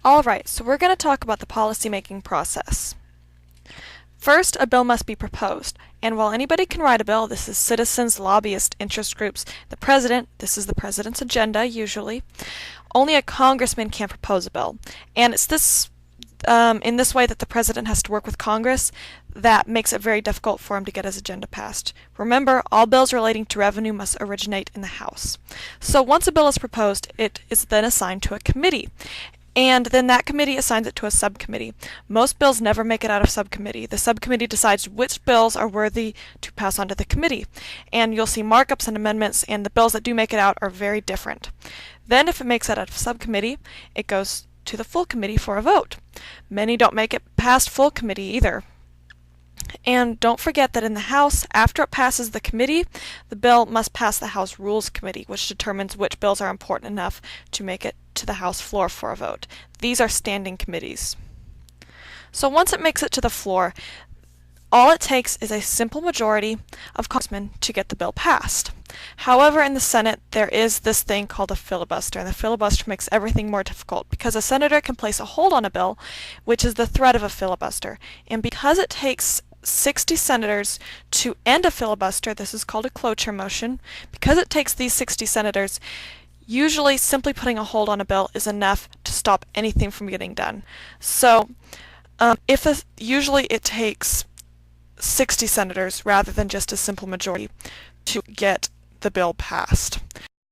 Alright, so we're going to talk about the policymaking process. First, a bill must be proposed, and while anybody can write a bill, this is citizens, lobbyists, interest groups, the president, this is the president's agenda usually, only a congressman can propose a bill. And it's this in this way that the president has to work with Congress that makes it very difficult for him to get his agenda passed. Remember, all bills relating to revenue must originate in the House. So once a bill is proposed, it is then assigned to a committee. And then that committee assigns it to a subcommittee. Most bills never make it out of subcommittee. The subcommittee decides which bills are worthy to pass on to the committee. And you'll see markups and amendments, and the bills that do make it out are very different. Then if it makes it out of subcommittee, it goes to the full committee for a vote. Many don't make it past full committee either. And don't forget that in the House, after it passes the committee, the bill must pass the House Rules Committee, which determines which bills are important enough to make it to the House floor for a vote. These are standing committees. So once it makes it to the floor, all it takes is a simple majority of congressmen to get the bill passed. However, in the Senate, there is this thing called a filibuster, and the filibuster makes everything more difficult because a senator can place a hold on a bill, which is the threat of a filibuster. And because it takes 60 senators to end a filibuster, this is called a cloture motion, because it takes these 60 senators, usually simply putting a hold on a bill is enough to stop anything from getting done. So, usually it takes 60 senators rather than just a simple majority to get the bill passed.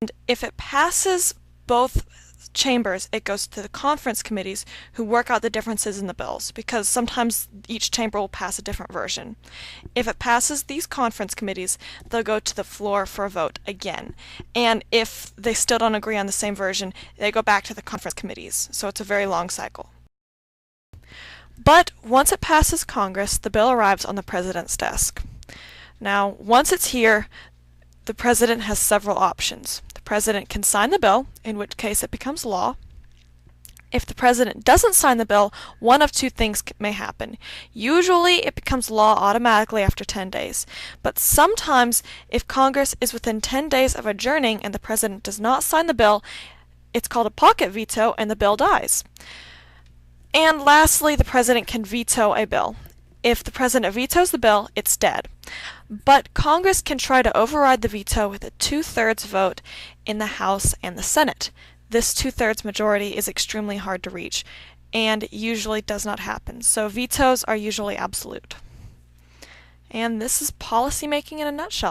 And if it passes both chambers, it goes to the conference committees who work out the differences in the bills, because sometimes each chamber will pass a different version. If it passes these conference committees, they'll go to the floor for a vote again. And if they still don't agree on the same version, they go back to the conference committees. So it's a very long cycle. But once it passes Congress, the bill arrives on the president's desk. Now, once it's here, the president has several options. The president can sign the bill, in which case it becomes law. If the president doesn't sign the bill, one of two things may happen. Usually it becomes law automatically after 10 days. But sometimes, if Congress is within 10 days of adjourning and the president does not sign the bill, it's called a pocket veto and the bill dies. And lastly, the president can veto a bill. If the president vetoes the bill, it's dead. But Congress can try to override the veto with a 2/3 vote in the House and the Senate. This 2/3 majority is extremely hard to reach and usually does not happen. So vetoes are usually absolute. And this is policymaking in a nutshell.